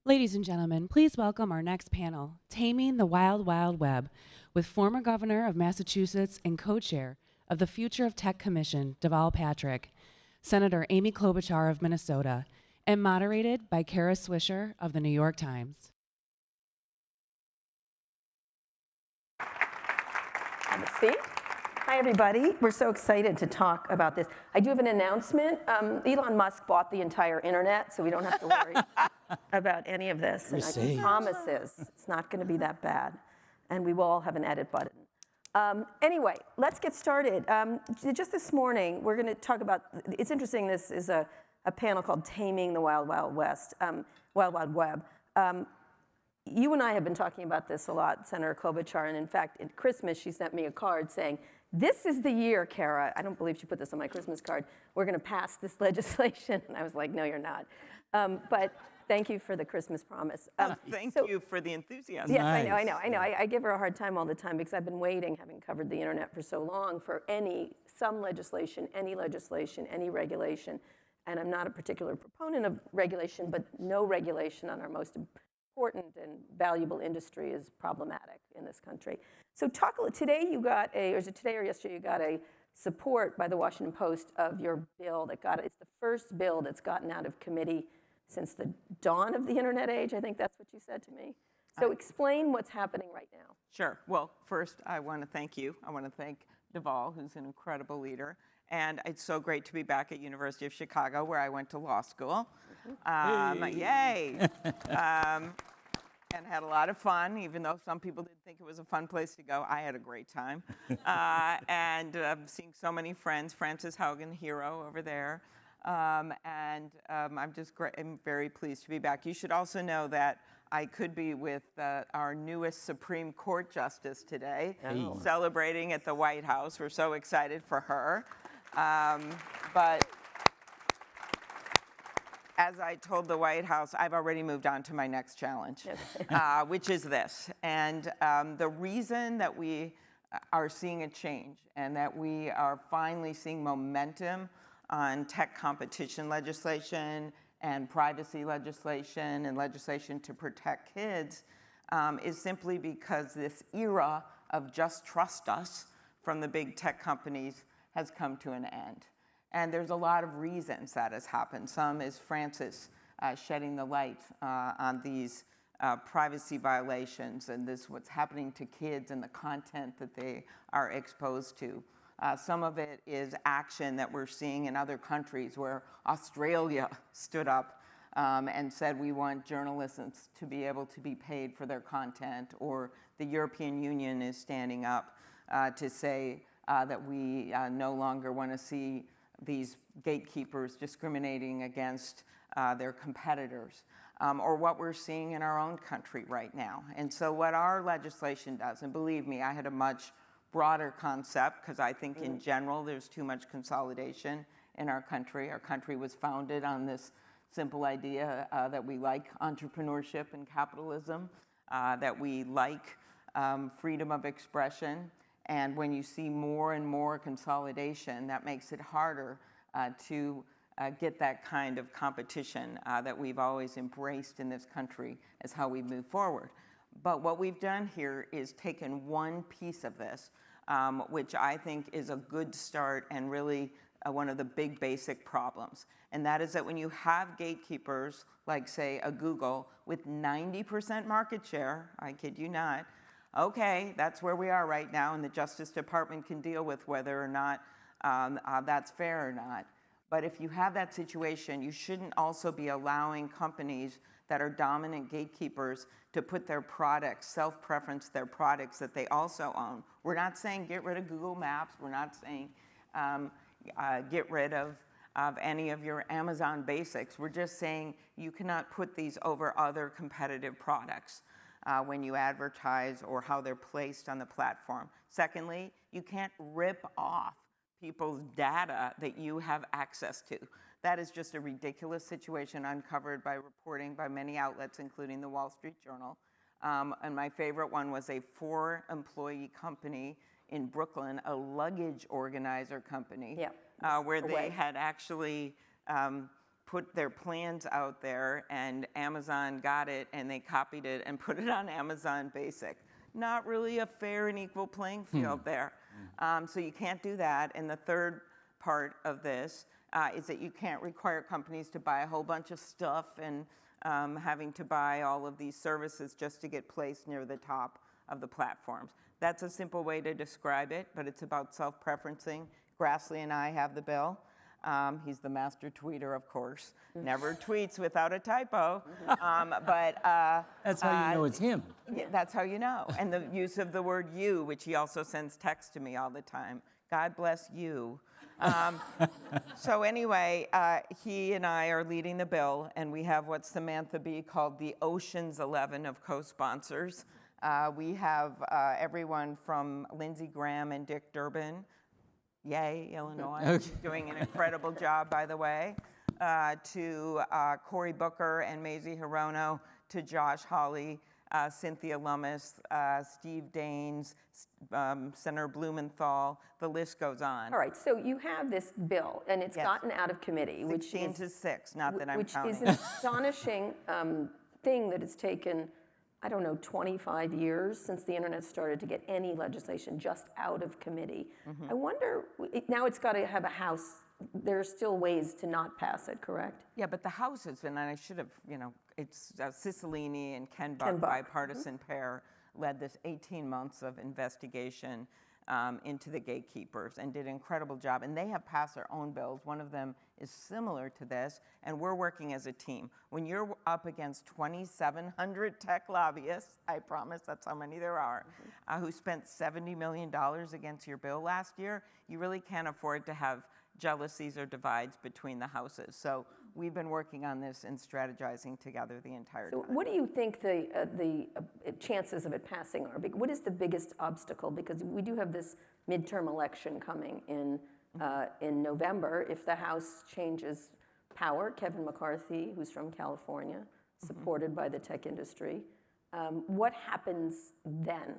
Ladies and gentlemen, please welcome our next panel, Taming the Wild Wild Web, with former governor of Massachusetts and co-chair of the Future of Tech Commission, Deval Patrick, Senator Amy Klobuchar of Minnesota, and moderated by Kara Swisher of the New York Times. Have a seat. Hi, everybody. We're so excited to talk about this. I do have an announcement. Elon Musk bought the entire internet, so we don't have to worry about any of this. And I can promise it's not going to be that bad. And we will all have an edit button. Anyway, let's get started. Just this morning, we're going to talk about, it's interesting, this is a panel called Taming the Wild Wild West, Wild Wild Web. You and I have been talking about this a lot, Senator Klobuchar, and in fact, at Christmas, she sent me a card saying, "This is the year, Kara." I don't believe she put this on my Christmas card. "We're going to pass this legislation." And I was like, "No, you're not." But thank you for the Christmas promise. Thank you for the enthusiasm. Yes, nice. I know. I give her a hard time all the time because I've been waiting, having covered the internet for so long, for some legislation, any regulation. And I'm not a particular proponent of regulation, but no regulation on our most important and valuable industry is problematic in this country. So today you got is it today or yesterday you got a support by the Washington Post of your bill it's the first bill that's gotten out of committee since the dawn of the internet age. I think that's what you said to me. So explain what's happening right now. Sure. Well, first I want to thank you. I want to thank Deval, who's an incredible leader. And it's so great to be back at University of Chicago, where I went to law school. Yay! And had a lot of fun, even though some people didn't think it was a fun place to go. I had a great time. And seeing so many friends, Frances Haugen, hero over there. I'm very pleased to be back. You should also know that I could be with our newest Supreme Court Justice today, celebrating at the White House. We're so excited for her. But as I told the White House, I've already moved on to my next challenge, which is this. And the reason that we are seeing a change and that we are finally seeing momentum on tech competition legislation and privacy legislation and legislation to protect kids is simply because this era of just trust us from the big tech companies has come to an end. And there's a lot of reasons that has happened. Some is Frances shedding the light on these privacy violations and what's happening to kids and the content that they are exposed to. Some of it is action that we're seeing in other countries where Australia stood up and said we want journalists to be able to be paid for their content, or the European Union is standing up to say that we no longer want to see these gatekeepers discriminating against their competitors, or what we're seeing in our own country right now. And so what our legislation does, and believe me, I had a much broader concept because I think in general there's too much consolidation in our country. Our country was founded on this simple idea that we like entrepreneurship and capitalism, that we like freedom of expression. And when you see more and more consolidation, that makes it harder to get that kind of competition that we've always embraced in this country as how we move forward. But what we've done here is taken one piece of this, which I think is a good start and really one of the big basic problems. And that is that when you have gatekeepers, like say a Google, with 90% market share, I kid you not, okay, that's where we are right now, and the Justice Department can deal with whether or not that's fair or not. But if you have that situation, you shouldn't also be allowing companies that are dominant gatekeepers to put their products, self-preference their products that they also own. We're not saying get rid of Google Maps. We're not saying get rid of any of your Amazon basics. We're just saying you cannot put these over other competitive products when you advertise or how they're placed on the platform. Secondly, you can't rip off people's data that you have access to. That is just a ridiculous situation uncovered by reporting by many outlets, including the Wall Street Journal. And my favorite one was a 4-employee company in Brooklyn, a luggage organizer company, where they had actually put their plans out there, and Amazon got it, and they copied it and put it on Amazon Basic. Not really a fair and equal playing field there. So you can't do that. And the third part of this is that you can't require companies to buy a whole bunch of stuff and having to buy all of these services just to get placed near the top of the platforms. That's a simple way to describe it, but it's about self-preferencing. Grassley and I have the bill. He's the master tweeter, of course. Never tweets without a typo. But that's how you know it's him. Yeah, that's how you know. And the use of the word "you," which he also sends text to me all the time. God bless you. So anyway, he and I are leading the bill, and we have what Samantha Bee called the Ocean's 11 of co-sponsors. We have everyone from Lindsey Graham and Dick Durbin. Yay, Illinois. Okay. Doing an incredible job, by the way. To Cory Booker and Mazie Hirono, to Josh Hawley, Cynthia Lummis, Steve Daines, Senator Blumenthal. The list goes on. All right, so you have this bill, and it's gotten out of committee, which 16 to 6, not that I'm which counting. is an astonishing thing that it's taken, I don't know, 25 years since the internet started to get any legislation just out of committee. I wonder, now it's got to have a House. There are still ways to not pass it, correct? Yeah, but the House has been, and I should have, it's Cicilline and Ken Buck, bipartisan pair, led this 18 months of investigation into the gatekeepers and did an incredible job. And they have passed their own bills. One of them is similar to this, and we're working as a team. When you're up against 2,700 tech lobbyists, I promise that's how many there are, who spent $70 million against your bill last year, you really can't afford to have jealousies or divides between the houses. So we've been working on this and strategizing together the entire time. So what do you think the chances of it passing are? What is the biggest obstacle? Because we do have this midterm election coming in November. If the House changes power, Kevin McCarthy, who's from California, supported by the tech industry, what happens then?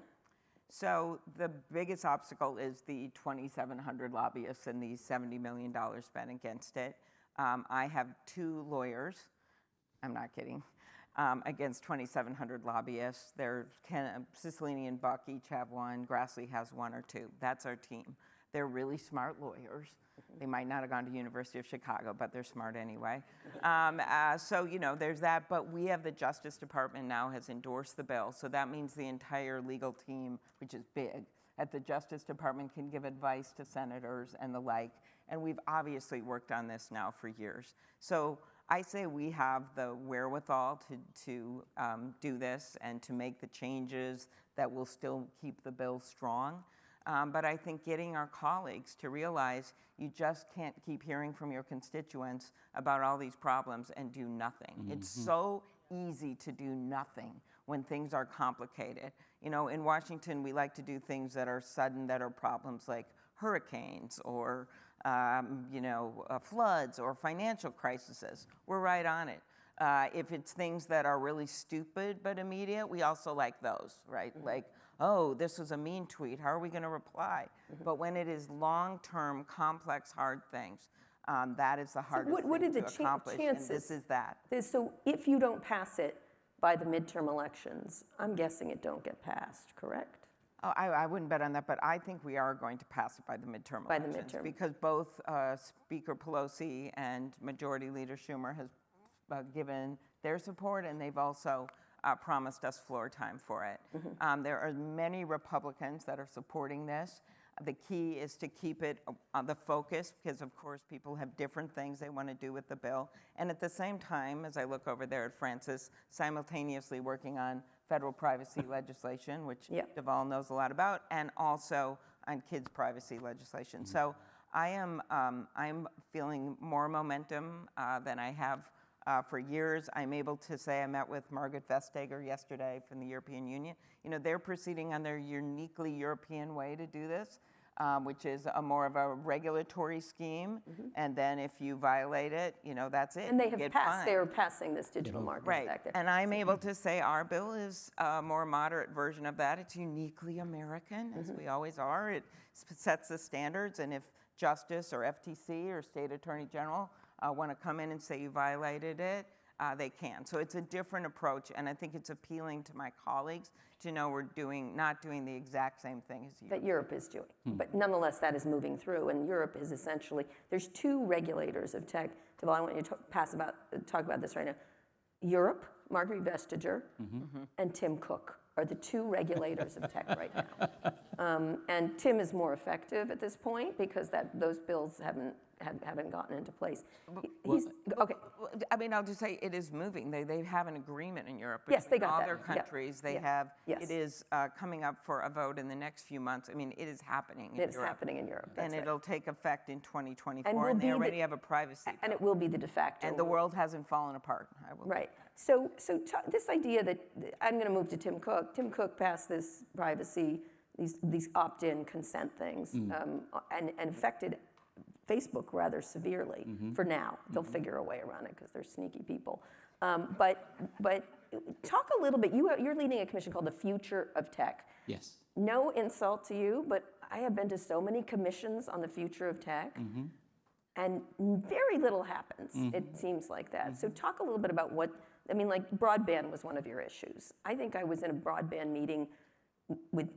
So the biggest obstacle is the 2,700 lobbyists and the $70 million spent against it. I have 2 lawyers, I'm not kidding, against 2,700 lobbyists. Cicilline and Buck each have 1, Grassley has 1 or 2. That's our team. They're really smart lawyers. They might not have gone to University of Chicago, but they're smart anyway. So, there's that. But we have the Justice Department now has endorsed the bill. So that means the entire legal team, which is big, at the Justice Department can give advice to senators and the like. And we've obviously worked on this now for years. So I say we have the wherewithal to do this and to make the changes that will still keep the bill strong. But I think getting our colleagues to realize you just can't keep hearing from your constituents about all these problems and do nothing. It's so easy to do nothing when things are complicated. In Washington, we like to do things that are sudden, that are problems like hurricanes or floods or financial crises. We're right on it. If it's things that are really stupid but immediate, we also like those, right? Like, oh, this was a mean tweet, how are we going to reply? But when it is long-term, complex, hard things, that is the hardest thing to accomplish, and this is that. So if you don't pass it by the midterm elections, I'm guessing it don't get passed, correct? Oh, I wouldn't bet on that, but I think we are going to pass it by the midterm elections. Because both Speaker Pelosi and Majority Leader Schumer has given their support, and they've also promised us floor time for it. There are many Republicans that are supporting this. The key is to keep it on the focus because, of course, people have different things they want to do with the bill. And at the same time, as I look over there at Francis, simultaneously working on federal privacy legislation, which Deval knows a lot about, and also on kids' privacy legislation. So I'm feeling more momentum than I have for years. I'm able to say I met with Margaret Vestager yesterday from the European Union. They're proceeding on their uniquely European way to do this, which is more of a regulatory scheme. And then if you violate it, that's it. And they have passed. They are passing this Digital Markets Act. And I'm able to say our bill is a more moderate version of that. It's uniquely American, as we always are. It sets the standards, and if Justice or FTC or State Attorney General want to come in and say you violated it, they can. So it's a different approach, and I think it's appealing to my colleagues to know we're not doing the exact same thing as you. That Europe is doing. But nonetheless, that is moving through, and Europe is essentially, there's two regulators of tech. Deval, I want you to talk about this right now. Europe, Marguerite Vestager, and Tim Cook are the two regulators of tech right now. And Tim is more effective at this point because those bills haven't gotten into place. Okay. I mean, I'll just say it is moving. They have an agreement in Europe. Yes, they got all that. other countries, they Yeah. have. Yes. It is coming up for a vote in the next few months. I mean, it is happening in Europe. It's happening in Europe. And That's it'll take effect in 2024, And will and they be already have a privacy And it bill. will be the de facto. And the world hasn't fallen apart. I will. Right. So this idea that I'm going to move to Tim Cook. Tim Cook passed this privacy, these opt-in consent things, and affected Facebook rather severely. For now, they'll figure a way around it because they're sneaky people. But talk a little bit. You're leading a commission called the Future of Tech. Yes. No insult to you, but I have been to so many commissions on the future of tech. And very little happens, it seems like that. So talk a little bit about like broadband was one of your issues. I think I was in a broadband meeting with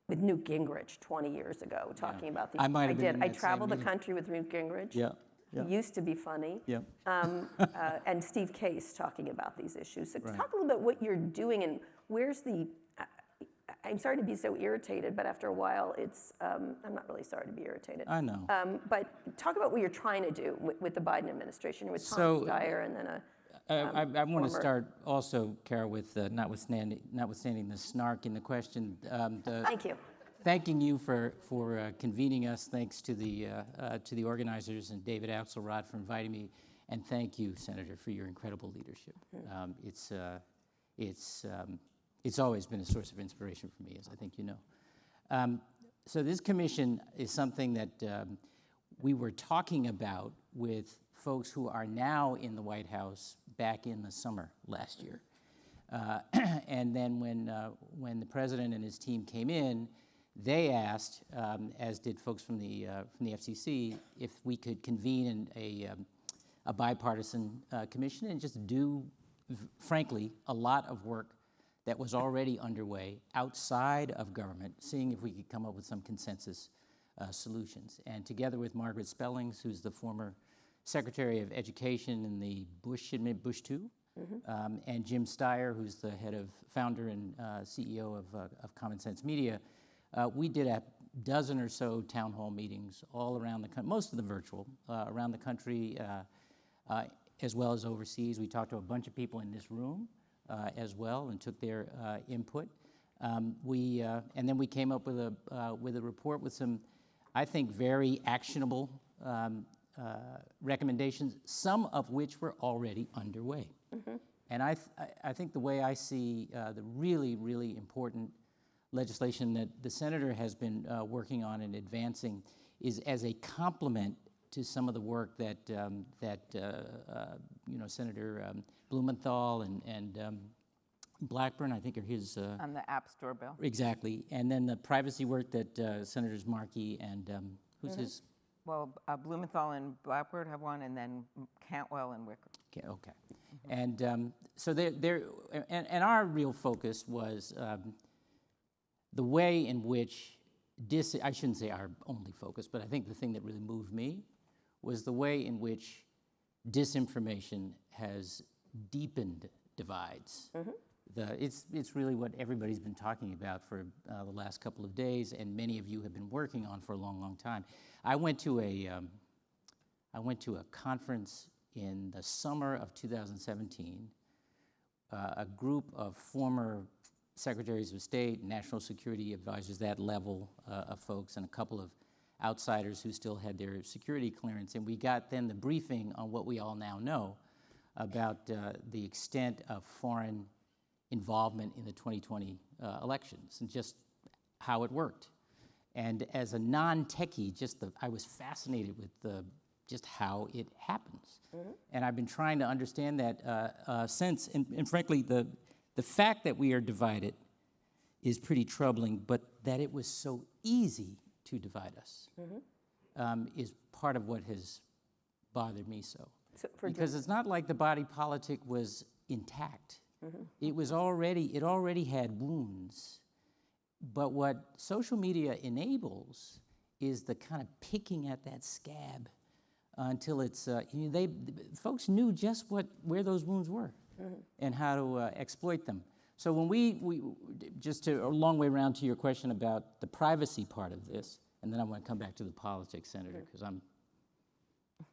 Newt Gingrich 20 years ago talking about these. I might have been in I that same traveled the meeting. country with Newt Gingrich. Yeah. Yeah. He used to be funny. Yeah. And Steve Case talking about these issues. So talk a little bit what you're doing and where's I'm sorry to be so irritated, but after a while, I'm not really sorry to be irritated. I know. But talk about what you're trying to do with the Biden administration, with Tom So, Steyer and then I want former- to start also, Carol, with notwithstanding the snark in the question. Thank you. Thanking you for convening us. Thanks to the organizers and David Axelrod for inviting me, and thank you, Senator, for your incredible leadership. It's always been a source of inspiration for me, as I think you know. So this commission is something that we were talking about with folks who are now in the White House back in the summer last year. And then when the president and his team came in, they asked, as did folks from the FCC, if we could convene a bipartisan commission and just do, frankly, a lot of work that was already underway outside of government, seeing if we could come up with some consensus solutions. And together with Margaret Spellings, who's the former Secretary of Education in the Bush II, and Jim Steyer, who's the founder and CEO of Common Sense Media, we did a dozen or so town hall meetings all around the country, most of them virtual, around the country, as well as overseas. We talked to a bunch of people in this room as well and took their input. And then we came up with a report with some, I think, very actionable recommendations, some of which were already underway. And I think the way I see the really, really important legislation that the senator has been working on and advancing is as a complement to some of the work that Senator Blumenthal and Blackburn, I think, are his. On the App Store bill. Exactly, and then the privacy work that Senators Markey and who's his. Well, Blumenthal and Blackbird have one, and then Cantwell and Wicker. Okay. And so and our real focus was the way in which I shouldn't say our only focus, but I think the thing that really moved me was the way in which disinformation has deepened divides. It's really what everybody's been talking about for the last couple of days, and many of you have been working on for a long, long time. I went to a conference in the summer of 2017. A group of former secretaries of state, national security advisors, that level of folks, and a couple of outsiders who still had their security clearance, and we got then the briefing on what we all now know about the extent of foreign involvement in the 2020 elections and just how it worked. And as a non-techie, I was fascinated with just how it happens. And I've been trying to understand that since, and frankly, the fact that we are divided is pretty troubling, but that it was so easy to divide us is part of what has bothered me so. So because it's not like the body politic was intact. It already had wounds. But what social media enables is the kind of picking at that scab until it's, folks knew just where those wounds were and how to exploit them. So when we just a long way around to your question about the privacy part of this, and then I want to come back to the politics, Senator, because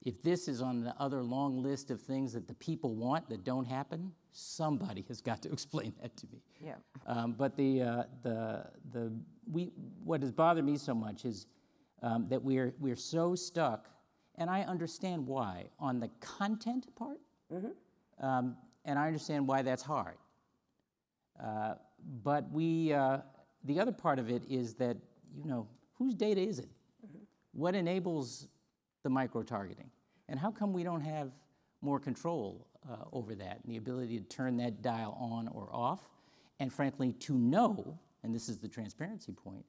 if this is on the other long list of things that the people want that don't happen, somebody has got to explain that to me. Yeah. But what has bothered me so much is that we're so stuck, and I understand why, on the content part, and I understand why that's hard. But the other part of it is that, whose data is it? What enables the micro-targeting? And how come we don't have more control over that and the ability to turn that dial on or off? And frankly, to know, and this is the transparency point,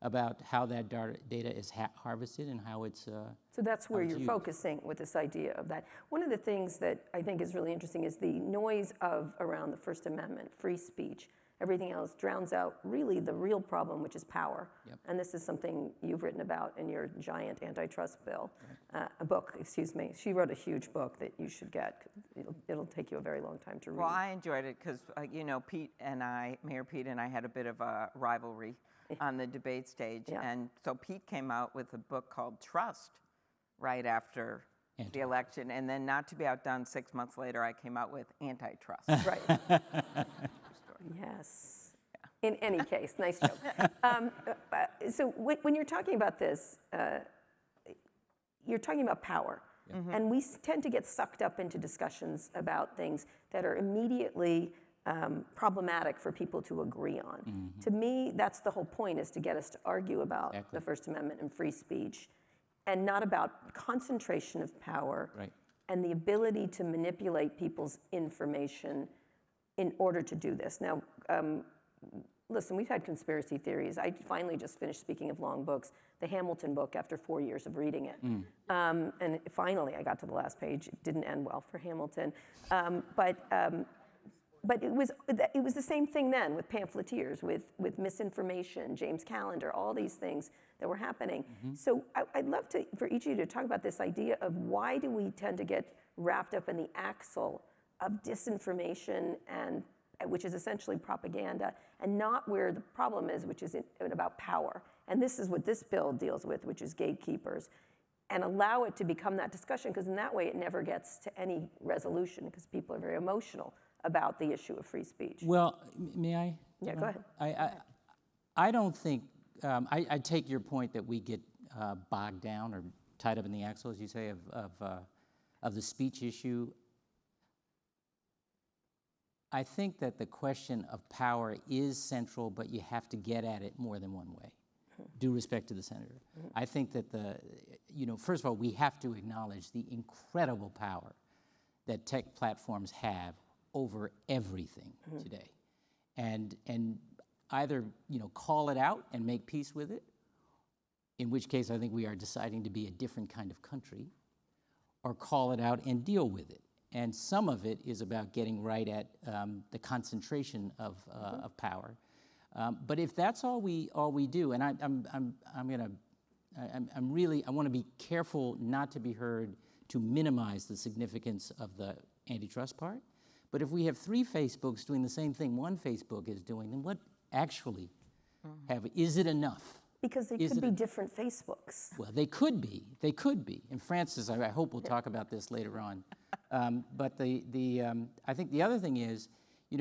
about how that data is harvested and how it's So that's where you're used. Focusing with this idea of that. One of the things that I think is really interesting is the noise around the First Amendment, free speech, everything else drowns out really the real problem, which is power. Yep. And this is something you've written about in your giant antitrust bill, a book, excuse me. She wrote a huge book that you should get. It'll take you a very long time to read. Well, I enjoyed it because, Mayor Pete and I had a bit of a rivalry on the debate stage. Yeah. And so Pete came out with a book called Trust right after the election. And then, not to be outdone, 6 months later, I came out with Antitrust. Right. Yes. In any case, nice joke. So when you're talking about this, you're talking about power. And we tend to get sucked up into discussions about things that are immediately problematic for people to agree on. To me, that's the whole point, is to get us to argue about the First Amendment and free speech, and not about concentration of power and the ability to manipulate people's information in order to do this. Now, listen, we've had conspiracy theories. I finally just finished, speaking of long books, the Hamilton book after 4 years of reading it. And finally, I got to the last page. It didn't end well for Hamilton. But it was the same thing then with pamphleteers, with misinformation, James Callender, all these things that were happening. So I'd love for each of you to talk about this idea of why do we tend to get wrapped up in the axle of disinformation, and which is essentially propaganda, and not where the problem is, which is about power. And this is what this bill deals with, which is gatekeepers, and allow it to become that discussion, because in that way it never gets to any resolution, because people are very emotional about the issue of free speech. Well, may I? Yeah, go ahead. I don't think, I take your point that we get bogged down or tied up in the axle, as you say, of the speech issue. I think that the question of power is central, but you have to get at it more than one way. Due respect to the senator. I think that first of all, we have to acknowledge the incredible power that tech platforms have over everything today. And either, call it out and make peace with it, in which case I think we are deciding to be a different kind of country, or call it out and deal with it. And some of it is about getting right at the concentration of power. But if that's all we do, and I want to be careful not to be heard to minimize the significance of the antitrust part. But if we have 3 Facebooks doing the same thing one Facebook is doing, then what actually is it enough? Because they could be different Facebooks. Well, they could be. And Francis, I hope we'll talk about this later on. But I think the other thing is, I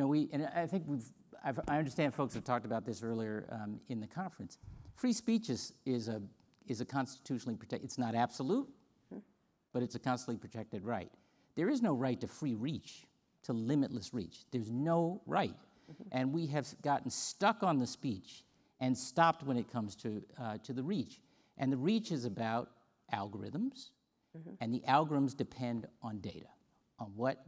understand folks have talked about this earlier in the conference. Free speech is a constitutionally protected. It's not absolute, but it's a constitutionally protected right. There is no right to free reach, to limitless reach. There's no right, and we have gotten stuck on the speech and stopped when it comes to the reach. And the reach is about algorithms, and the algorithms depend on data, on what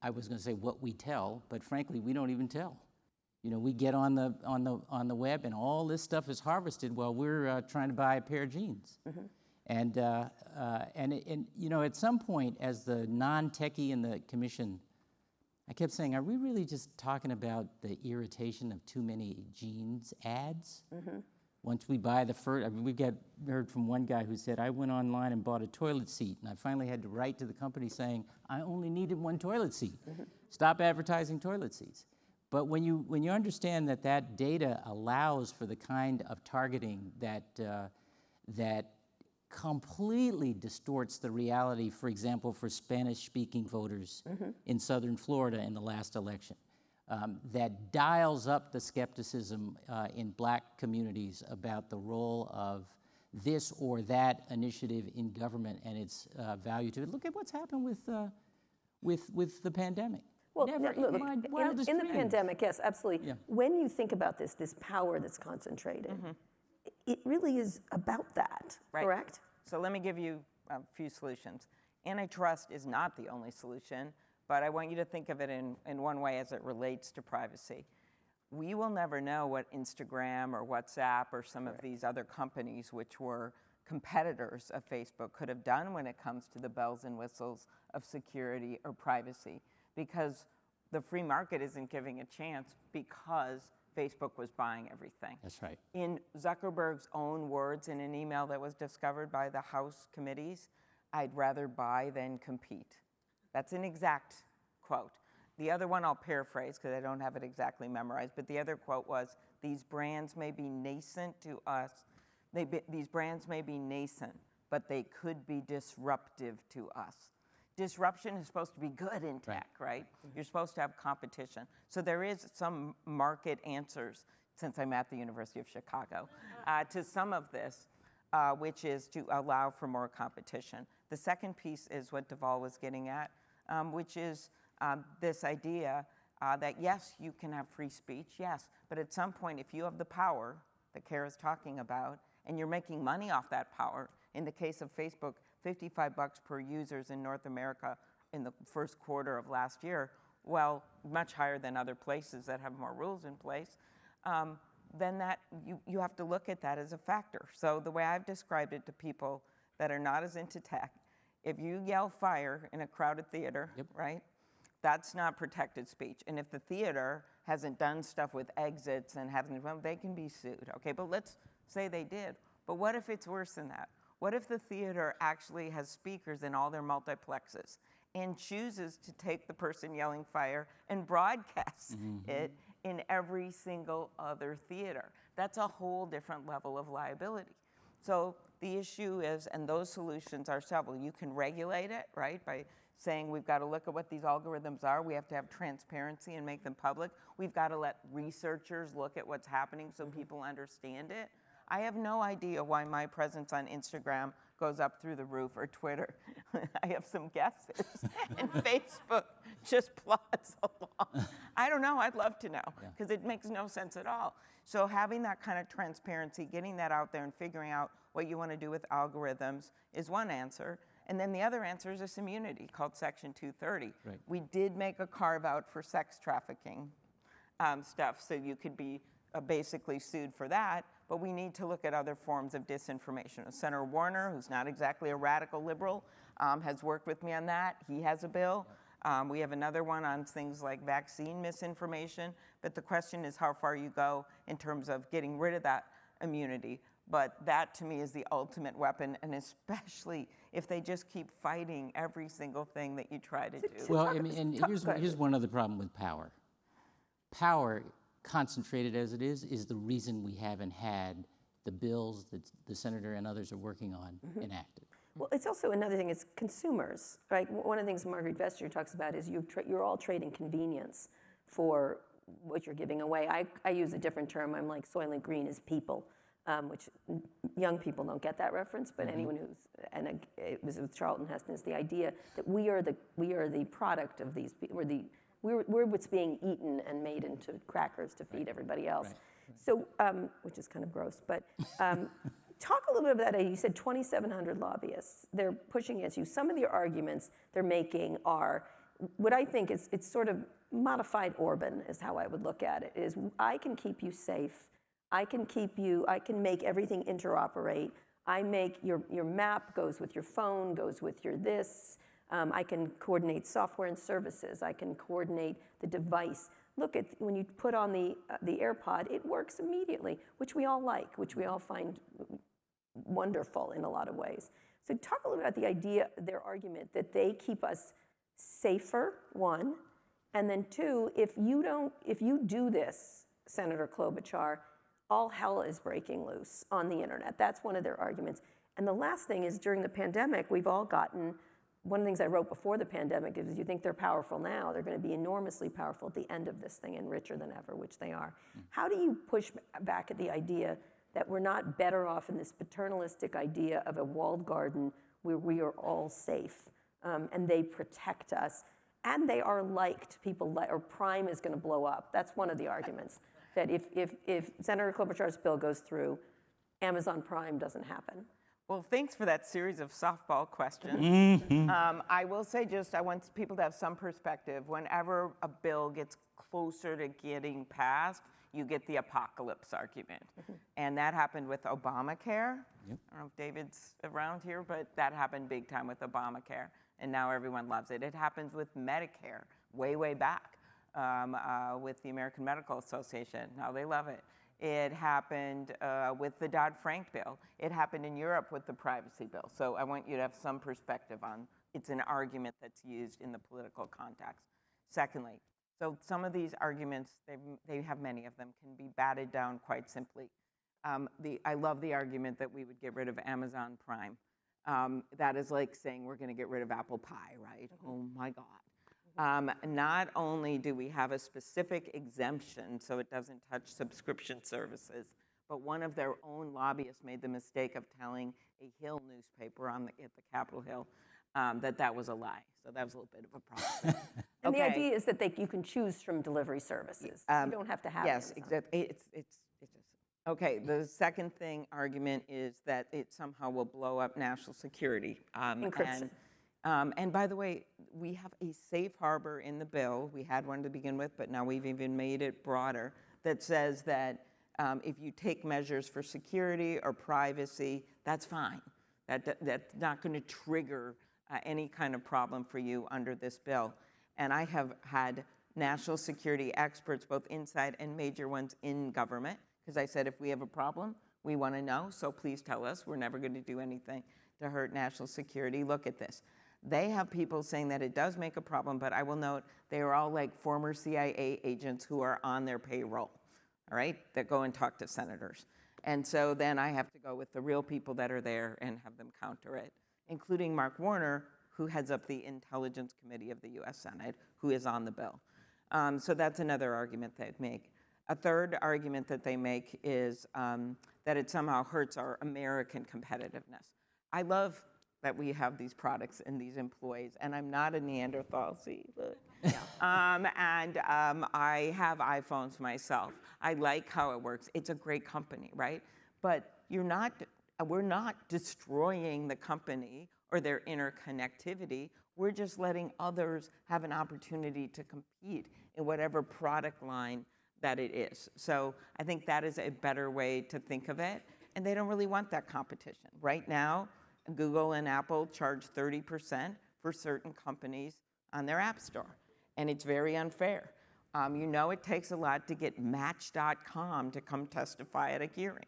I was going to say what we tell, but frankly, we don't even tell. We get on the web, and all this stuff is harvested while we're trying to buy a pair of jeans. And you know, at some point, as the non-techie in the commission, I kept saying, are we really just talking about the irritation of too many jeans ads? Once we buy the first, I mean, we heard from one guy who said, I went online and bought a toilet seat, and I finally had to write to the company saying, I only needed one toilet seat. Stop advertising toilet seats. But when you understand that that data allows for the kind of targeting that completely distorts the reality, for example, for Spanish-speaking voters in southern Florida in the last election, that dials up the skepticism in black communities about the role of this or that initiative in government and its value to it. Look at what's happened with the pandemic. Well, Never look, in my wildest in the dreams. pandemic, yes, absolutely. Yeah. When you think about this power that's concentrated, it really is about that, correct? So let me give you a few solutions. Antitrust is not the only solution, but I want you to think of it in one way as it relates to privacy. We will never know what Instagram or WhatsApp or some of these other companies, which were competitors of Facebook, could have done when it comes to the bells and whistles of security or privacy, because the free market isn't giving a chance because Facebook was buying everything. That's right. In Zuckerberg's own words in an email that was discovered by the House committees, I'd rather buy than compete. That's an exact quote. The other one I'll paraphrase because I don't have it exactly memorized, but the other quote was, these brands may be nascent to us, these brands may be nascent, but they could be disruptive to us. Disruption is supposed to be good in tech, right? You're supposed to have competition. So there is some market answers, since I'm at the University of Chicago, to some of this, which is to allow for more competition. The second piece is what Deval was getting at, which is this idea that yes, you can have free speech, yes, but at some point, if you have the power that Kara's talking about, and you're making money off that power, in the case of Facebook, $55 per users in North America in the first quarter of last year, well, much higher than other places that have more rules in place, then that you have to look at that as a factor. So the way I've described it to people that are not as into tech, if you yell fire in a crowded theater, right, that's not protected speech. And if the theater hasn't done stuff with exits and hasn't, well, they can be sued, okay? But let's say they did. But what if it's worse than that? What if the theater actually has speakers in all their multiplexes and chooses to take the person yelling fire and broadcast it in every single other theater? That's a whole different level of liability. So the issue is, and those solutions are several. You can regulate it, right, by saying we've got to look at what these algorithms are. We have to have transparency and make them public. We've got to let researchers look at what's happening so people understand it. I have no idea why my presence on Instagram goes up through the roof, or Twitter. I have some guesses. And Facebook just plods along. I don't know. I'd love to know, because it makes no sense at all. So having that kind of transparency, getting that out there and figuring out what you want to do with algorithms is one answer. And then the other answer is this immunity called Section 230. Right. We did make a carve out for sex trafficking stuff, so you could be basically sued for that, but we need to look at other forms of disinformation. Senator Warner, who's not exactly a radical liberal, has worked with me on that. He has a bill. We have another one on things like vaccine misinformation, but the question is how far you go in terms of getting rid of that immunity. But that, to me, is the ultimate weapon, and especially if they just keep fighting every single thing that you try to do. Well, I mean, and here's one other problem with power. Power, concentrated as it is the reason we haven't had the bills that the senator and others are working on enacted. Well, it's also another thing, it's consumers, right? One of the things Marguerite Vestager talks about is you're all trading convenience for what you're giving away. I use a different term. I'm like, Soylent Green is people, which young people don't get that reference, but anyone who's, and it was with Charlton Heston, is the idea that we are the product of these people. We're what's being eaten and made into crackers to feed everybody else. Right. So, which is kind of gross, but talk a little bit about that. You said 2,700 lobbyists. They're pushing against you. Some of the arguments they're making are, what I think is, it's sort of modified Orban is how I would look at it, is I can keep you safe. I can make everything interoperate. I make your map goes with your phone, goes with your this. I can coordinate software and services. I can coordinate the device. Look at when you put on the AirPod, it works immediately, which we all like, which we all find wonderful in a lot of ways. So talk a little bit about the idea, their argument that they keep us safer, one, and then two, if you do this, Senator Klobuchar, all hell is breaking loose on the internet. That's one of their arguments. And the last thing is during the pandemic, we've all gotten, one of the things I wrote before the pandemic is you think they're powerful now, they're going to be enormously powerful at the end of this thing and richer than ever, which they are. How do you push back at the idea that we're not better off in this paternalistic idea of a walled garden where we are all safe and they protect us and they are liked, or Prime is going to blow up. That's one of the arguments, that if Senator Klobuchar's bill goes through, Amazon Prime doesn't happen. Well, thanks for that series of softball questions. I will say I want people to have some perspective. Whenever a bill gets closer to getting passed, you get the apocalypse argument. And that happened with Obamacare. Yep. I don't know if David's around here, but that happened big time with Obamacare. And now everyone loves it. It happens with Medicare way back with the American Medical Association. Now they love it. It happened with the Dodd-Frank bill. It happened in Europe with the privacy bill. So I want you to have some perspective on it's an argument that's used in the political context. Secondly, so some of these arguments, they have many of them, can be batted down quite simply. I love the argument that we would get rid of Amazon Prime. That is like saying we're going to get rid of apple pie, right? Oh my God. Not only do we have a specific exemption so it doesn't touch subscription services, but one of their own lobbyists made the mistake of telling a Hill newspaper at the Capitol Hill that was a lie. So that was a little bit of a problem. And the idea is that you can choose from delivery services. You don't have to have Yes, Amazon. exactly. It's just okay. The second argument is that it somehow will blow up national security. Encryption. And by the way, we have a safe harbor in the bill. We had one to begin with, but now we've even made it broader that says that if you take measures for security or privacy, that's fine. That's not going to trigger any kind of problem for you under this bill. And I have had national security experts, both inside and major ones in government, because I said if we have a problem, we want to know, so please tell us. We're never going to do anything to hurt national security. Look at this. They have people saying that it does make a problem, but I will note they are all like former CIA agents who are on their payroll, all right, that go and talk to senators. And so then I have to go with the real people that are there and have them counter it, including Mark Warner, who heads up the Intelligence Committee of the U.S. Senate, who is on the bill. So that's another argument they make. A third argument that they make is that it somehow hurts our American competitiveness. I love that we have these products and these employees, and I'm not a Neanderthal, see, look. Yeah. I have iPhones myself. I like how it works. It's a great company, right? But we're not destroying the company or their interconnectivity. We're just letting others have an opportunity to compete in whatever product line that it is. So I think that is a better way to think of it. And they don't really want that competition. Right now, Google and Apple charge 30% for certain companies on their app store. And it's very unfair. It takes a lot to get Match.com to come testify at a hearing.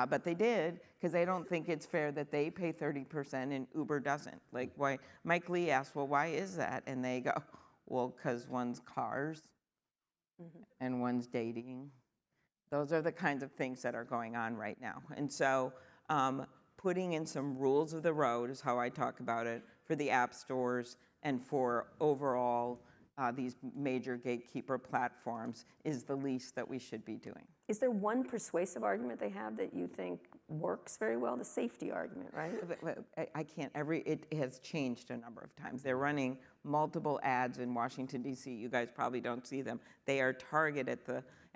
But they did, because they don't think it's fair that they pay 30% and Uber doesn't. Like, why? Mike Lee asked, well, why is that? And they go, well, because one's cars and one's dating. Those are the kinds of things that are going on right now. And so putting in some rules of the road is how I talk about it for the app stores and for overall these major gatekeeper platforms is the least that we should be doing. Is there one persuasive argument they have that you think works very well? The safety argument, right? I can't. It has changed a number of times. They're running multiple ads in Washington, D.C. You guys probably don't see them. They are targeted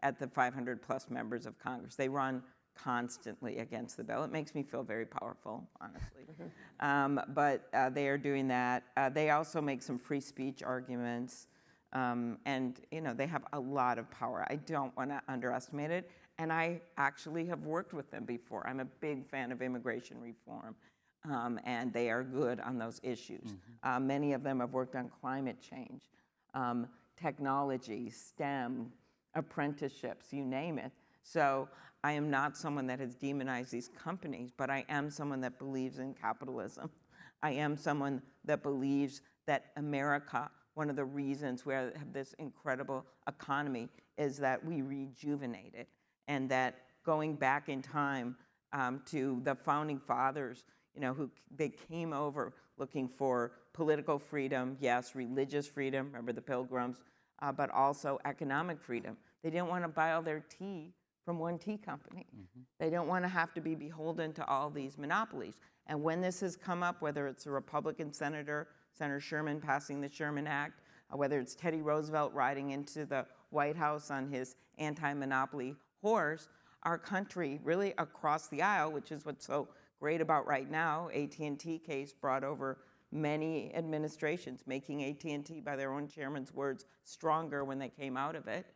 at the 500 plus members of Congress. They run constantly against the bill. It makes me feel very powerful, honestly. But they are doing that. They also make some free speech arguments. And they have a lot of power. I don't want to underestimate it. and I actually have worked with them before. I'm a big fan of immigration reform, and they are good on those issues. Many of them have worked on climate change, technology, STEM, apprenticeships, you name it. So I am not someone that has demonized these companies, but I am someone that believes in capitalism. I am someone that believes that America, one of the reasons we have this incredible economy is that we rejuvenate it, and that going back in time to the founding fathers, they came over looking for political freedom, yes, religious freedom, remember the Pilgrims, but also economic freedom. They didn't want to buy all their tea from one tea company. They don't want to have to be beholden to all these monopolies. And when this has come up, whether it's a Republican senator, Senator Sherman passing the Sherman Act, whether it's Teddy Roosevelt riding into the White House on his anti-monopoly horse, our country really across the aisle, which is what's so great about right now, AT&T case brought over many administrations, making AT&T, by their own chairman's words, stronger when they came out of it.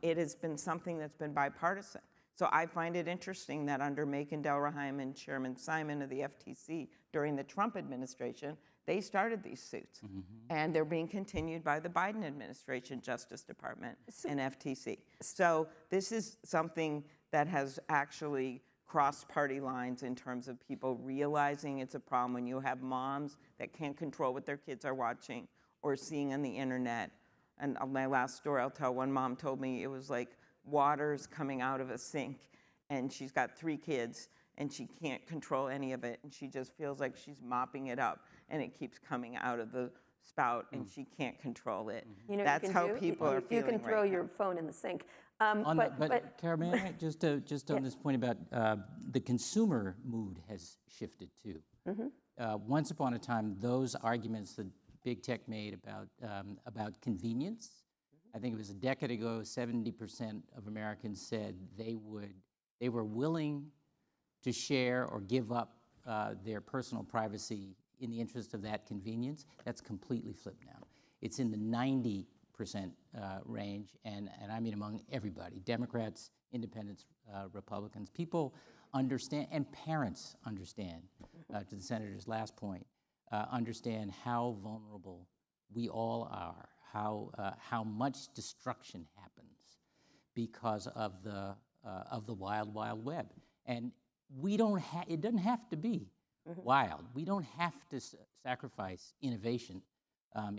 It has been something that's been bipartisan. So I find it interesting that under Macon Delrahim and Chairman Simon of the FTC during the Trump administration, they started these suits. And they're being continued by the Biden administration, Justice Department, and FTC. So this is something that has actually crossed party lines in terms of people realizing it's a problem when you have moms that can't control what their kids are watching or seeing on the internet. And my last story I'll tell, one mom told me it was like water's coming out of a sink, and she's got 3 kids, and she can't control any of it, and she just feels like she's mopping it up, and it keeps coming out of the spout, and she can't control it. That's how people are feeling. You can throw right your now. phone in the sink. But Kara, may I just on this point about the consumer mood has shifted too. Once upon a time, those arguments that big tech made about convenience, I think it was a decade ago, 70% of Americans said they were willing to share or give up their personal privacy in the interest of that convenience. That's completely flipped now. It's in the 90% range, and I mean among everybody, Democrats, independents, Republicans. People understand, and parents understand, to the senator's last point, understand how vulnerable we all are, how much destruction happens because of the wild, wild web. And we don't it doesn't have to be wild. We don't have to sacrifice innovation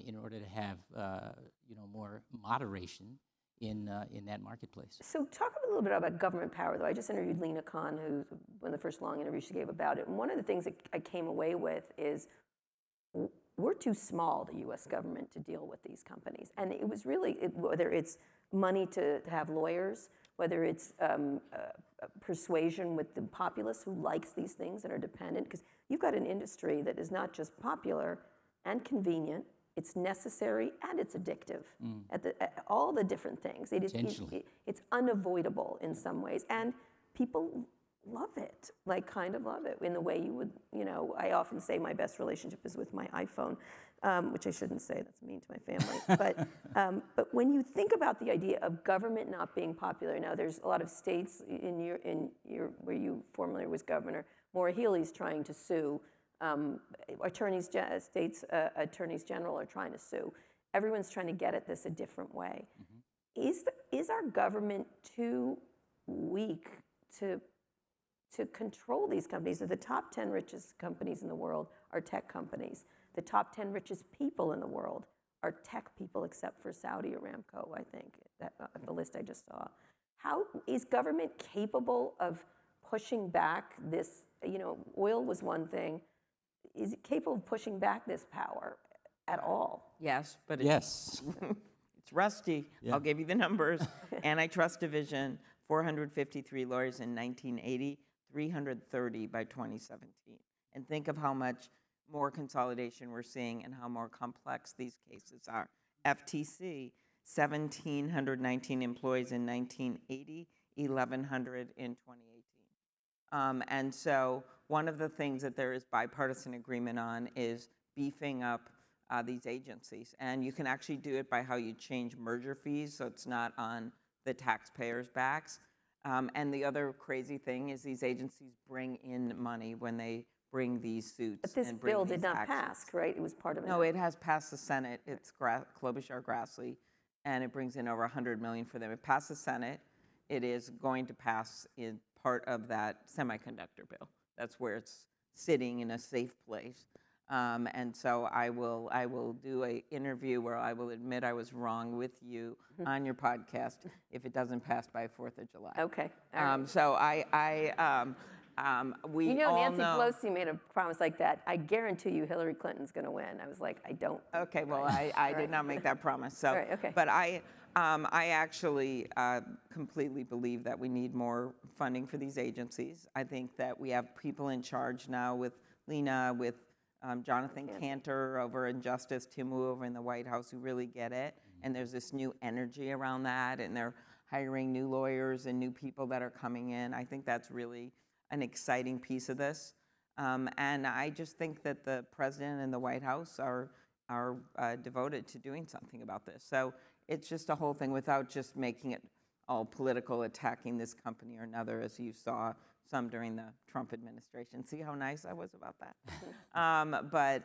in order to have more moderation in that marketplace. So talk a little bit about government power, though. I just interviewed Lena Khan, who's one of the first long interviews she gave about it. And one of the things that I came away with is we're too small, the U.S. government, to deal with these companies. And it was really, whether it's money to have lawyers, whether it's persuasion with the populace who likes these things and are dependent, because you've got an industry that is not just popular and convenient, it's necessary and it's addictive at all the different things. It's unavoidable in some ways, and people love it, kind of love it in the way you would, I often say my best relationship is with my iPhone, which I shouldn't say, that's mean to my family. But when you think about the idea of government not being popular, now there's a lot of states where you formerly was governor, Maura Healey's trying to sue. States attorneys general are trying to sue. Everyone's trying to get at this a different way. Is our government too weak to control these companies? The top 10 richest companies in the world are tech companies. The top 10 richest people in the world are tech people, except for Saudi Aramco, I think, the list I just saw. How is government capable of pushing back this? Oil was one thing. Is it capable of pushing back this power at all? Yes, but Yes. it's rusty. Yeah. I'll give you the numbers. Antitrust Division, 453 lawyers in 1980, 330 by 2017. And think of how much more consolidation we're seeing and how more complex these cases are. FTC, 1,719 employees in 1980, 1,100 in 2018. And so one of the things that there is bipartisan agreement on is beefing up these agencies. And you can actually do it by how you change merger fees, so it's not on the taxpayers' backs. And the other crazy thing is these agencies bring in money when they bring these suits. But this and bring bill these did not actions. pass, right? It was part of it. No, it has passed the Senate. It's Klobuchar Grassley, and it brings in over $100 million for them. It passed the Senate. It is going to pass in part of that semiconductor bill. That's where it's sitting in a safe place. And so I will do an interview where I will admit I was wrong with you on your podcast if it doesn't pass by 4th of July. Okay. All right. So we You know, all Nancy know. Pelosi made a promise like that. I guarantee you Hillary Clinton's going to win. I was like, I don't. Okay, well, I did not make that promise. So, Right, okay. But I actually completely believe that we need more funding for these agencies. I think that we have people in charge now with Lena, with Jonathan Cantor over in Justice, Tim Wu over in the White House who really get it. And there's this new energy around that, and they're hiring new lawyers and new people that are coming in. I think that's really an exciting piece of this. And I just think that the president and the White House are devoted to doing something about this. So it's just a whole thing without just making it all political, attacking this company or another, as you saw some during the Trump administration. See how nice I was about that? But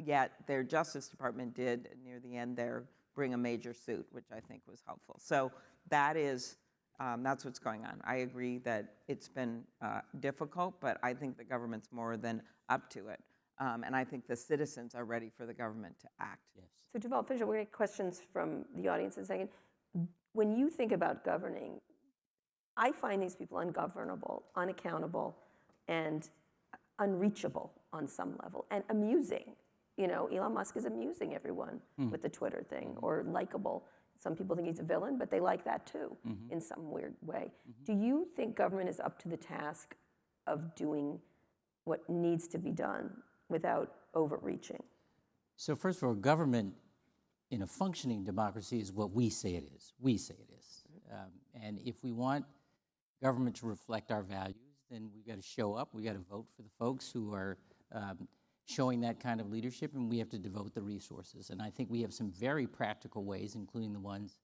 yet their Justice Department did, near the end there, bring a major suit, which I think was helpful. So that is, that's what's going on. I agree that it's been difficult, but I think the government's more than up to it. And I think the citizens are ready for the government to act. Yes. So Deval, Fisher, we're going to get questions from the audience in a second. When you think about governing, I find these people ungovernable, unaccountable, and unreachable on some level, and amusing. You know, Elon Musk is amusing everyone with the Twitter thing, or likable. Some people think he's a villain, but they like that too, in some weird way. Do you think government is up to the task of doing what needs to be done without overreaching? So first of all, government in a functioning democracy is what we say it is. We say it is. And if we want government to reflect our values, then we've got to show up. We've got to vote for the folks who are showing that kind of leadership, and we have to devote the resources. And I think we have some very practical ways, including the ones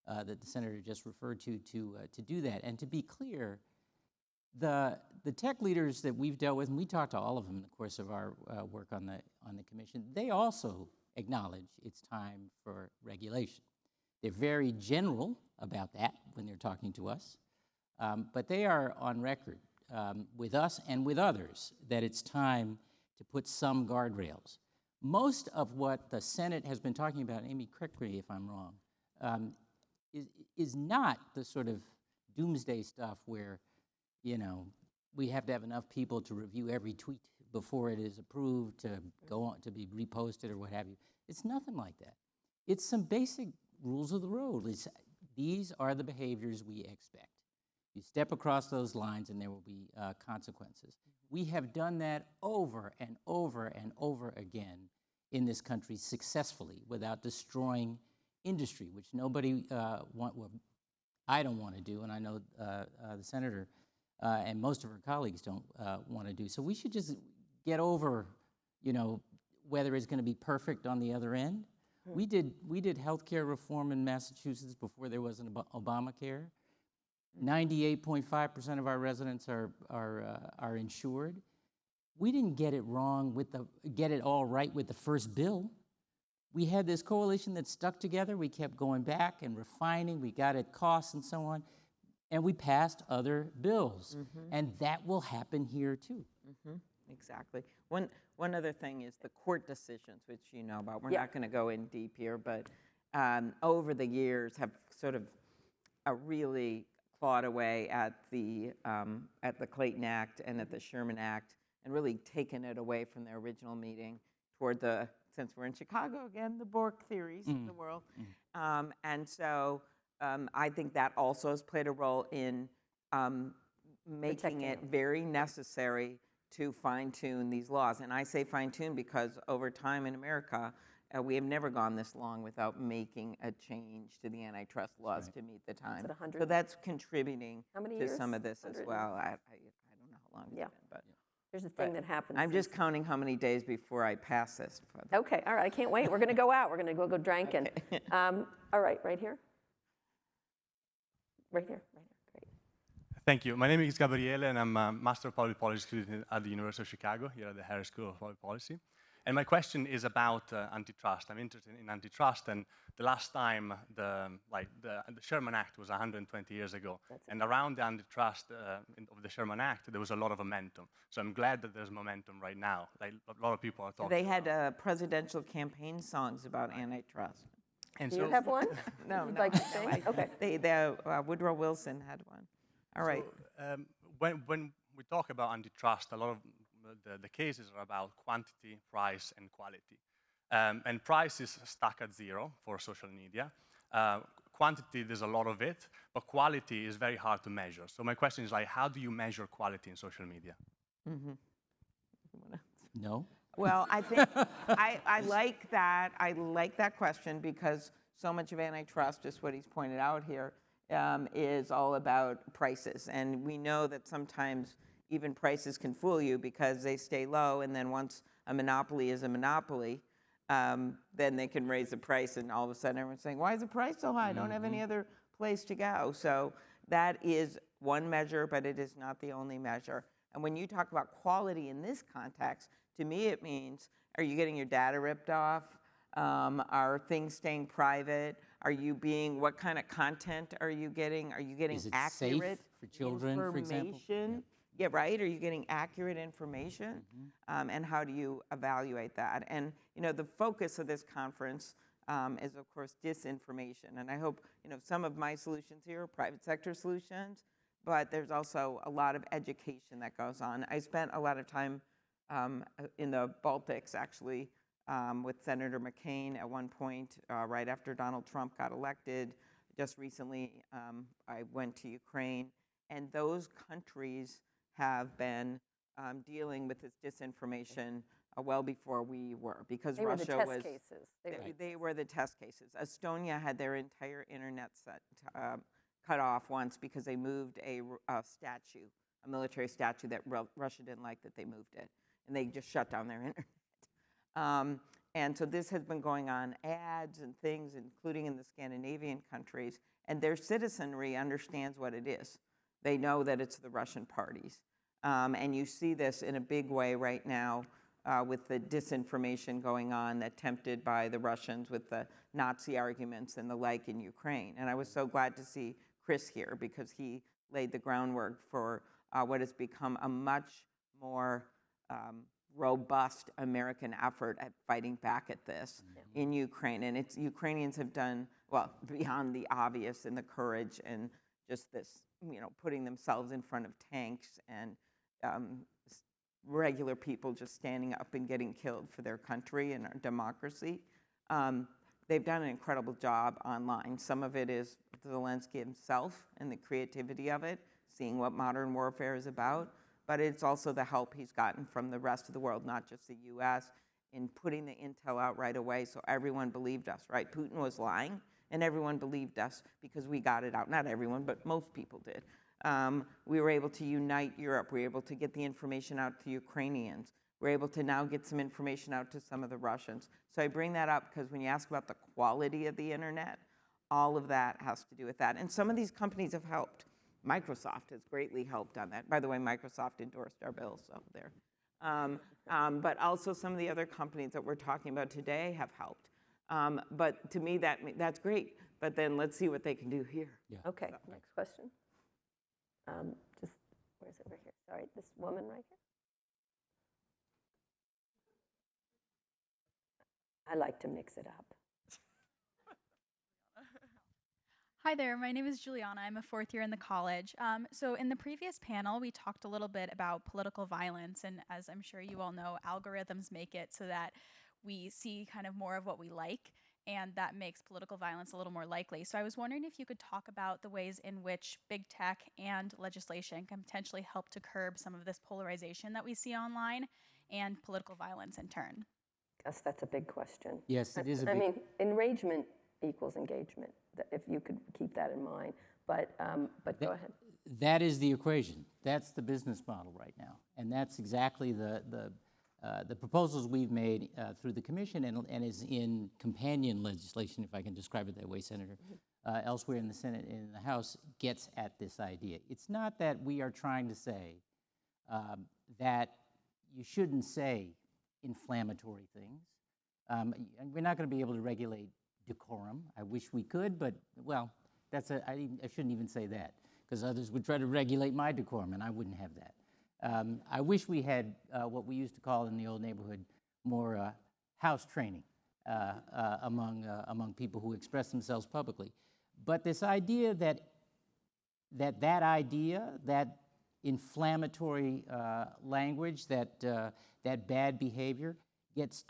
that the senator just referred to do that. And to be clear, the tech leaders that we've dealt with, and we talked to all of them in the course of our work on the commission, they also acknowledge it's time for regulation. They're very general about that when they're talking to us, but they are on record with us and with others that it's time to put some guardrails. Most of what the Senate has been talking about, Amy, correct me if I'm wrong, is not the sort of doomsday stuff where, you know, we have to have enough people to review every tweet before it is approved to go on to be reposted or what have you. It's nothing like that. It's some basic rules of the road. These are the behaviors we expect. You step across those lines and there will be consequences. We have done that over and over and over again in this country successfully without destroying industry, which nobody I don't want to do, and I know the senator and most of her colleagues don't want to do. So we should just get over, you know, whether it's going to be perfect on the other end. We did healthcare reform in Massachusetts before there was an Obamacare. 98.5% of our residents are insured. We didn't get it wrong get it all right with the first bill. We had this coalition that stuck together. We kept going back and refining. We got at costs and so on, and we passed other bills. And that will happen here too. Exactly. One other thing is the court decisions, which you know about. We're Yeah. not going to go in deep here, but over the years have sort of really clawed away at the Clayton Act and at the Sherman Act, and really taken it away from their original meaning toward the, since we're in Chicago again, the Bork theories of the world. And so I think that also has played a role in making Protecting it them. very necessary to fine-tune these laws. And I say fine-tune because over time in America, we have never gone this long without making a change to the antitrust laws to meet the time. it 100? So that's contributing How many to years? some of this as 100? well. I don't know how long it's Yeah. been, but There's a thing that happens. I'm just counting how many days before I pass this. Okay, all right, I can't wait. We're going to go out. We're going to go drinking. All right, right here. Right here, great. Thank you. My name is Gabriele, and I'm a Master of Public Policy student at the University of Chicago, here at the Harris School of Public Policy. And my question is about antitrust. I'm interested in antitrust, and the last time the Sherman Act was 120 years ago, and around the antitrust of the Sherman Act, there was a lot of momentum. So I'm glad that there's momentum right now. Like a lot of people are talking. They had presidential campaign songs about antitrust. And Do so, you have one? No, You'd no, like to no, sing? Okay. Woodrow Wilson had one. All right. when we talk about antitrust, a lot of the cases are about quantity, price, and quality. And price is stuck at 0 for social media. Quantity, there's a lot of it, but quality is very hard to measure. So my question is, like, how do you measure quality in social media? No? Well, I think I like that. I like that question because so much of antitrust, just what he's pointed out here, is all about prices. And we know that sometimes even prices can fool you because they stay low, and then once a monopoly is a monopoly, then they can raise the price, and all of a sudden everyone's saying, why is the price so high? I don't have any other place to go. So that is one measure, but it is not the only measure. And when you talk about quality in this context, to me it means, are you getting your data ripped off? Are things staying private? Are you being, what kind of content are you getting? Are you getting Is it accurate safe for children, for example? information? Yeah, right. Are you getting accurate information? And how do you evaluate that? And the focus of this conference is, of course, disinformation. And I hope some of my solutions here are private sector solutions, but there's also a lot of education that goes on. I spent a lot of time in the Baltics, actually, with Senator McCain at one point, right after Donald Trump got elected. Just recently, I went to Ukraine, and those countries have been dealing with this disinformation well before we were, because They Russia were the was. test cases. They were the test cases. Estonia had their entire internet set cut off once because they moved a statue, a military statue that Russia didn't like that they moved it, and they just shut down their internet. And so this has been going on, ads and things, including in the Scandinavian countries, and their citizenry understands what it is. They know that it's the Russian parties. And you see this in a big way right now with the disinformation going on attempted by the Russians with the Nazi arguments and the like in Ukraine. And I was so glad to see Chris here because he laid the groundwork for what has become a much more robust American effort at fighting back at this in Ukraine. And Ukrainians have done, well, beyond the obvious and the courage and just this, putting themselves in front of tanks and regular people just standing up and getting killed for their country and our democracy. They've done an incredible job online. Some of it is Zelensky himself and the creativity of it, seeing what modern warfare is about. But it's also the help he's gotten from the rest of the world, not just the US, in putting the intel out right away so everyone believed us, right? Putin was lying, and everyone believed us because we got it out. Not everyone, but most people did. We were able to unite Europe. We were able to get the information out to Ukrainians. We're able to now get some information out to some of the Russians. So I bring that up because when you ask about the quality of the internet, all of that has to do with that. And some of these companies have helped. Microsoft has greatly helped on that. By the way, Microsoft endorsed our bill, so there. But also some of the other companies that we're talking about today have helped. But to me, that's great. But then let's see what they can do here. Yeah. Okay, next question. Where's it over here? Sorry, this woman right here. I like to mix it up. Hi there, my name is Juliana. I'm a fourth year in the college. So in the previous panel, we talked a little bit about political violence. And as I'm sure you all know, algorithms make it so that we see kind of more of what we like. And that makes political violence a little more likely. So I was wondering if you could talk about the ways in which big tech and legislation can potentially help to curb some of this polarization that we see online and political violence in turn. Guess that's a big question. Yes, it is a big. I mean, enragement equals engagement, if you could keep that in mind. But go ahead. That is the equation. That's the business model right now. And that's exactly the proposals we've made through the commission and is in companion legislation, if I can describe it that way, Senator, elsewhere in the Senate and in the House gets at this idea. It's not that we are trying to say that you shouldn't say inflammatory things. And we're not going to be able to regulate decorum. I wish we could, but, well, I shouldn't even say that, because others would try to regulate my decorum, and I wouldn't have that. I wish we had what we used to call in the old neighborhood more house training among people who express themselves publicly. But this idea that inflammatory language, that bad behavior gets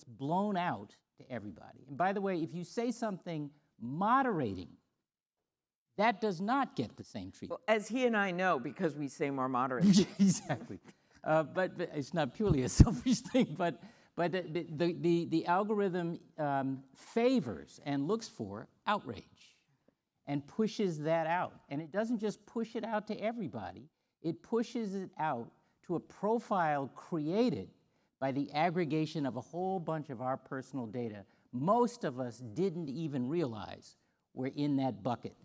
blown out to everybody. And by the way, if you say something moderating, that does not get the same treatment. Well, as he and I know, because we say more moderate. Exactly. But it's not purely a selfish thing, but the algorithm favors and looks for outrage and pushes that out. And it doesn't just push it out to everybody, it pushes it out to a profile created by the aggregation of a whole bunch of our personal data. Most of us didn't even realize we're in that bucket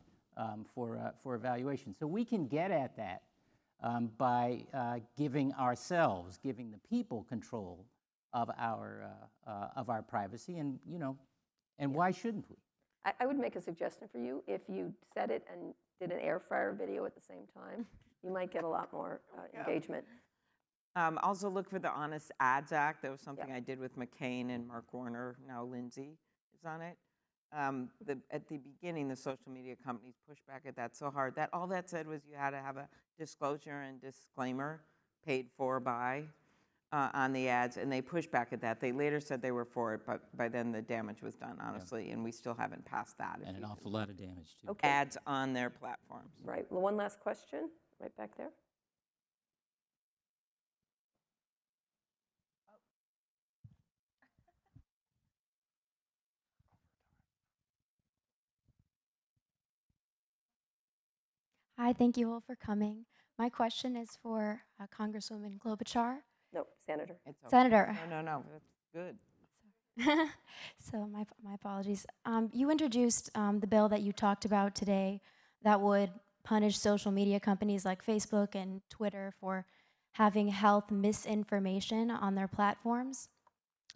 for evaluation. So we can get at that by giving the people control of our privacy, and why shouldn't we? I would make a suggestion for you. If you said it and did an air fryer video at the same time, you might get a lot more engagement. Also look for the Honest Ads Act. That was something I did with McCain and Mark Warner. Now Lindsay is on it. At the beginning, the social media companies pushed back at that so hard that all that said was you had to have a disclosure and disclaimer paid for by on the ads, and they pushed back at that. They later said they were for it, but by then the damage was done, honestly, and we still haven't passed that. And an awful lot of damage, too. Okay. Ads on their platforms. Right. Well, one last question, right back there. Hi, thank you all for coming. My question is for Congresswoman Klobuchar. No, Senator. It's okay. Senator. No, that's good. So my apologies. You introduced the bill that you talked about today that would punish social media companies like Facebook and Twitter for having health misinformation on their platforms.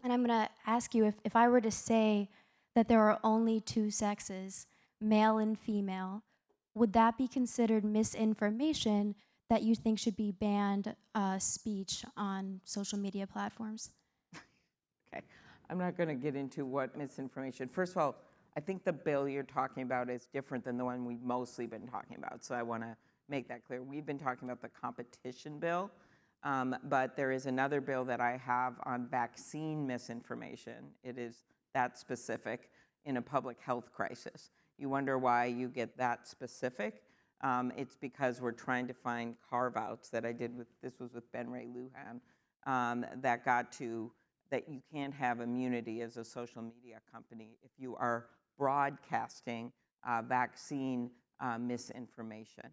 And I'm going to ask you, if I were to say that there are only two sexes, male and female, would that be considered misinformation that you think should be banned speech on social media platforms? Okay, I'm not going to get into what misinformation. First of all, I think the bill you're talking about is different than the one we've mostly been talking about, so I want to make that clear. We've been talking about the competition bill, but there is another bill that I have on vaccine misinformation. It is that specific in a public health crisis. You wonder why you get that specific. It's because we're trying to find carve-outs that I did with, this was with Ben Ray Lujan, that got to that you can't have immunity as a social media company if you are broadcasting vaccine misinformation.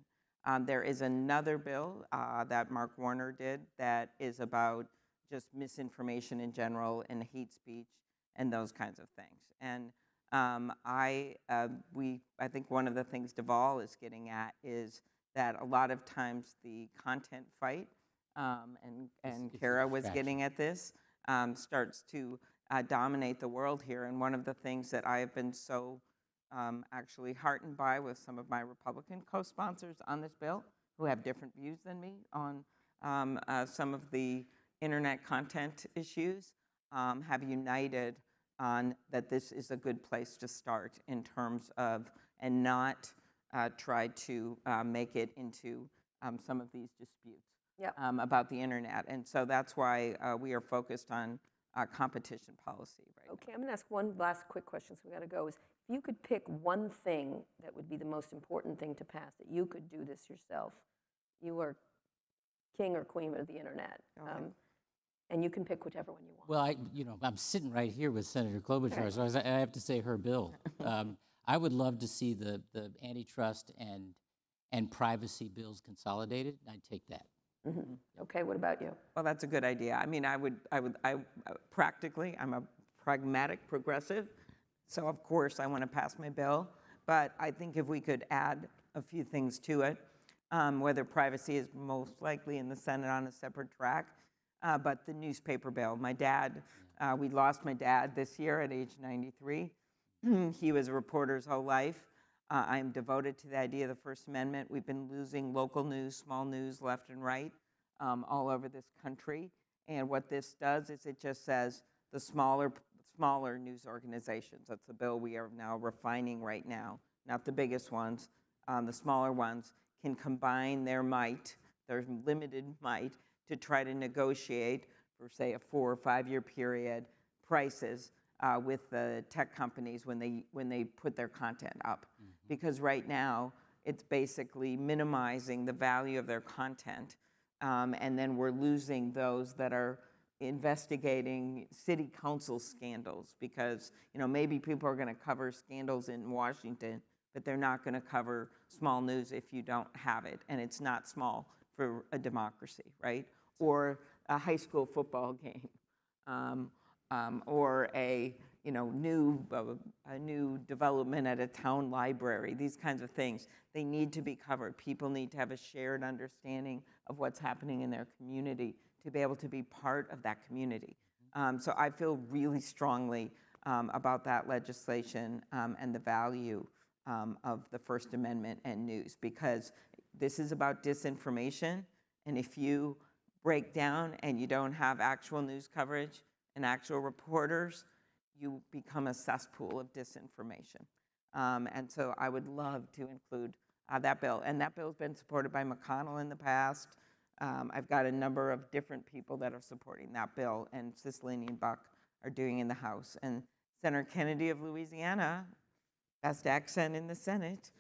There is another bill that Mark Warner did that is about just misinformation in general and hate speech and those kinds of things. And I think one of the things Deval is getting at is that a lot of times the content fight, and Kara was getting at this, starts to dominate the world here. And one of the things that I have been so actually heartened by with some of my Republican co-sponsors on this bill, who have different views than me on some of the internet content issues, have united on that this is a good place to start in terms of, and not try to make it into some of these disputes about the internet. And so that's why we are focused on competition policy right now. Okay, I'm going to ask one last quick question, so we got to go. Is if you could pick one thing that would be the most important thing to pass, that you could do this yourself, you are king or queen of the internet. And you can pick whichever one you want. Well, I'm sitting right here with Senator Klobuchar, so I have to say her bill. I would love to see the antitrust and privacy bills consolidated. I'd take that. Mm-hmm. Okay, what about you? Well, that's a good idea. I mean, I practically, I'm a pragmatic progressive, so of course I want to pass my bill, but I think if we could add a few things to it, whether privacy is most likely in the Senate on a separate track, but the newspaper bill. My dad, we lost my dad this year at age 93. He was a reporter his whole life. I'm devoted to the idea of the First Amendment. We've been losing local news, small news, left and right, all over this country. And what this does is it just says the smaller news organizations, that's the bill we are now refining right now, not the biggest ones, the smaller ones can combine their might, their limited might, to try to negotiate for, say, a 4 or 5 year period prices with the tech companies when they put their content up. Because right now, it's basically minimizing the value of their content, and then we're losing those that are investigating city council scandals, because maybe people are going to cover scandals in Washington, but they're not going to cover small news if you don't have it, and it's not small for a democracy, right? Or a high school football game, or a new development at a town library. These kinds of things, they need to be covered. People need to have a shared understanding of what's happening in their community to be able to be part of that community. So I feel really strongly about that legislation and the value of the First Amendment and news, because this is about disinformation, and if you break down and you don't have actual news coverage and actual reporters, you become a cesspool of disinformation. And so I would love to include that bill. And that bill's been supported by McConnell in the past. I've got a number of different people that are supporting that bill, and Cicilline and Buck are doing in the House. And Senator Kennedy of Louisiana, best accent in the Senate,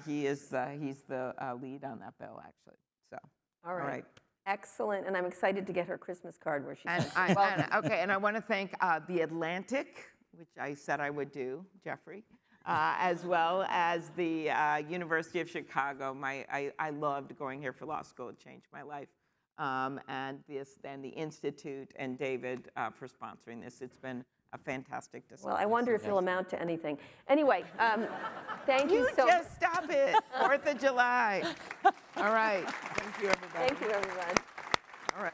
he's the lead on that bill, actually. So, All right. Excellent, and I'm excited to get her Christmas card where she And says, and I want to thank The Atlantic, which I said I would do, Jeffrey, as well as the University of Chicago. I loved going here for law school. It changed my life. And the Institute and David for sponsoring this. It's been a fantastic discussion. well, I wonder if you'll amount to anything. Anyway, thank you so much. Just stop it. 4th of July. All right. Thank you, everybody. Thank you, everyone. All right.